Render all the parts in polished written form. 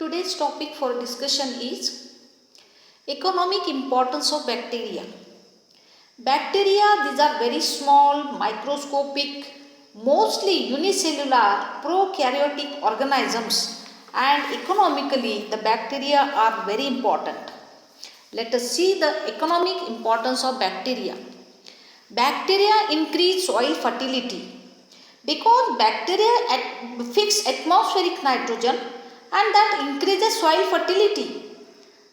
Today's topic for discussion is economic importance of bacteria. Bacteria, these are very small, microscopic, mostly unicellular prokaryotic organisms, and economically the bacteria are very important. Let us see the economic importance of bacteria. Bacteria increase soil fertility because bacteria fix atmospheric nitrogen and that increases soil fertility.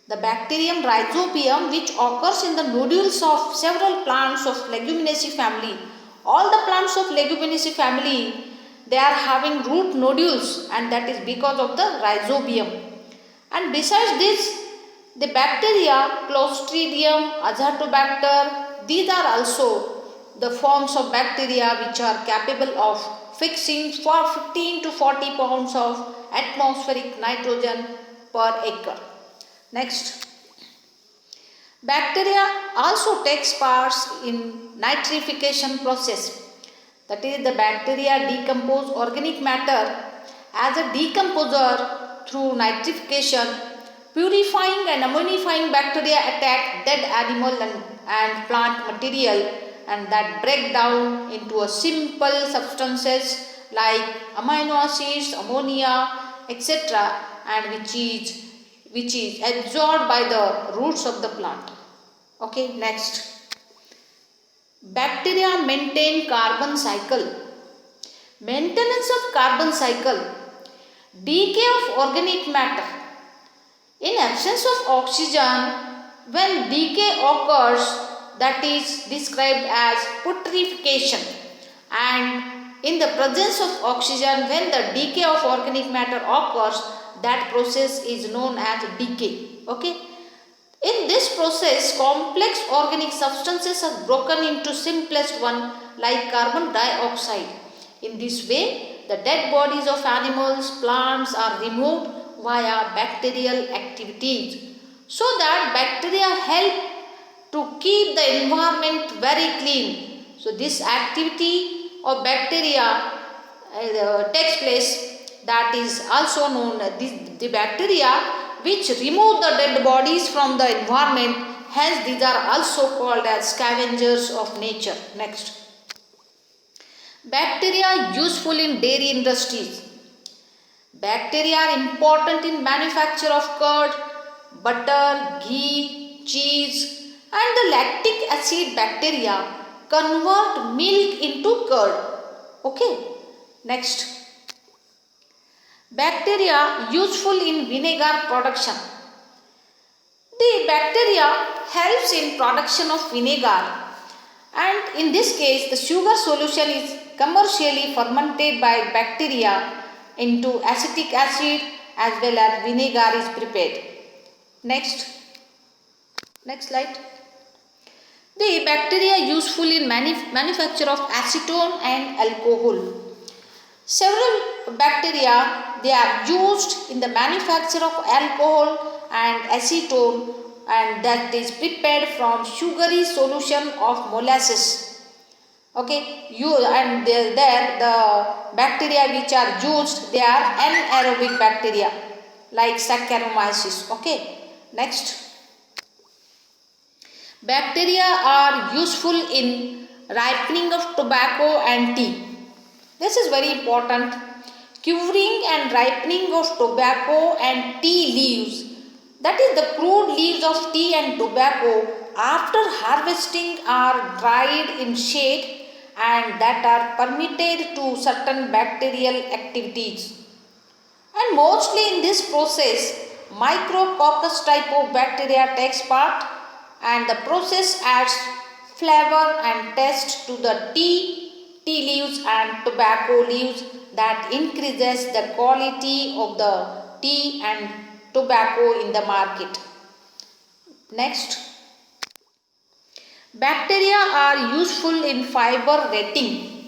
The bacterium rhizobium, which occurs in the nodules of several plants of Leguminaceae family, all the plants of Leguminaceae family, they are having root nodules, and that is because of the rhizobium. And besides this, the bacteria Clostridium, Azotobacter, these are also the forms of bacteria which are capable of fixing for 15 to 40 pounds of atmospheric nitrogen per acre. Next, bacteria also takes part in nitrification process. That is, the bacteria decompose organic matter as a decomposer through nitrification. Purifying and ammoniifying bacteria attack dead animal and plant material and that break down into a simple substances like amino acids, ammonia, etc. and which is absorbed by the roots of the plant. Okay, next. Bacteria maintain carbon cycle. Maintenance of carbon cycle. Decay of organic matter. In absence of oxygen, when decay occurs, that is described as putrefaction, and in the presence of oxygen, when the decay of organic matter occurs, that process is known as decay. Okay. In this process, complex organic substances are broken into simplest one like carbon dioxide. In this way, the dead bodies of animals, plants are removed via bacterial activities, so that bacteria help to keep the environment very clean. So this activity of bacteria takes place, that is also known as the bacteria which remove the dead bodies from the environment. Hence these are also called as scavengers of nature. Next, bacteria useful in dairy industries. Bacteria are important in manufacture of curd, butter, ghee, cheese, and the lactic acid bacteria convert milk into curd. Okay. Next, bacteria useful in vinegar production. The bacteria helps in production of vinegar, and in this case the sugar solution is commercially fermented by bacteria into acetic acid as well as vinegar is prepared. Next slide. The bacteria useful in manufacture of acetone and alcohol. Several bacteria, they are used in the manufacture of alcohol and acetone, and that is prepared from sugary solution of molasses. Okay, there the bacteria which are used, they are anaerobic bacteria like Saccharomyces. Okay, next. Bacteria are useful in ripening of tobacco and tea. This is very important. Curing and ripening of tobacco and tea leaves, that is the crude leaves of tea and tobacco after harvesting are dried in shade and that are permitted to certain bacterial activities. And mostly in this process, Micrococcus type of bacteria takes part, and the process adds flavor and taste to the tea leaves and tobacco leaves that increases the quality of the tea and tobacco in the market. Next, bacteria are useful in fiber retting.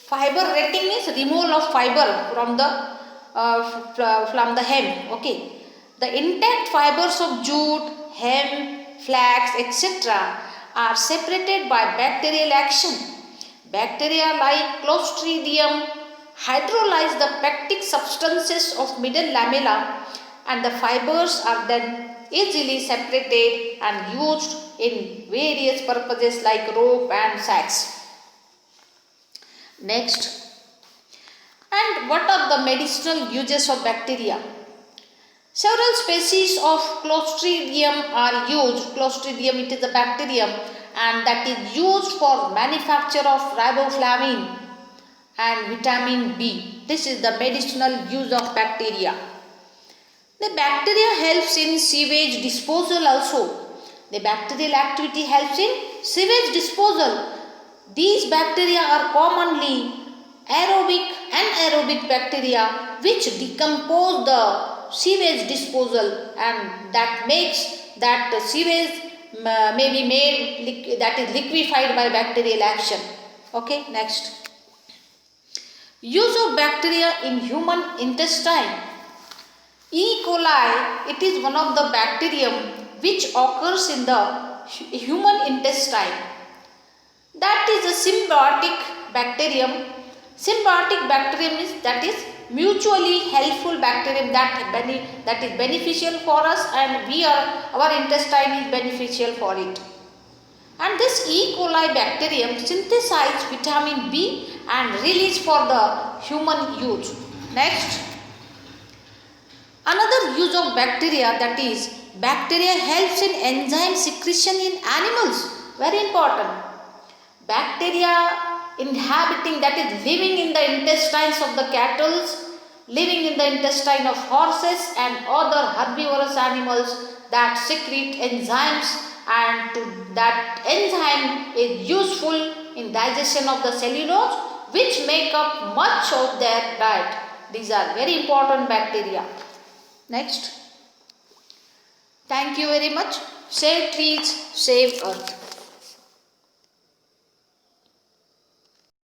Fiber retting means removal of fiber from the hemp. Okay, the intact fibers of jute, hemp, flax, etc. are separated by bacterial action. Bacteria like Clostridium hydrolyze the pectic substances of middle lamella and the fibers are then easily separated and used in various purposes like rope and sacks. Next, and what are the medicinal uses of bacteria? Several species of Clostridium are used. Clostridium, it is a bacterium, and that is used for manufacture of riboflavin and vitamin B. This is the medicinal use of bacteria. The bacteria helps in sewage disposal also. The bacterial activity helps in sewage disposal. These bacteria are commonly aerobic and anaerobic bacteria which decompose the sewage disposal, and that makes that the sewage may be made that is liquefied by bacterial action. Okay, next. Use of bacteria in human intestine. E. coli, it is one of the bacterium which occurs in the human intestine. That is a symbiotic bacterium. Symbiotic bacterium is that is mutually helpful bacterium that is beneficial for us, and our intestine is beneficial for it. And this E. coli bacterium synthesize vitamin B and release for the human use. Next, another use of bacteria, that is bacteria helps in enzyme secretion in animals. Very important. Bacteria inhabiting, that is living in the intestines of the cattle, living in the intestine of horses and other herbivorous animals that secrete enzymes, and that enzyme is useful in digestion of the cellulose which make up much of their diet. These are very important bacteria. Next. Thank you very much. Save trees, save earth.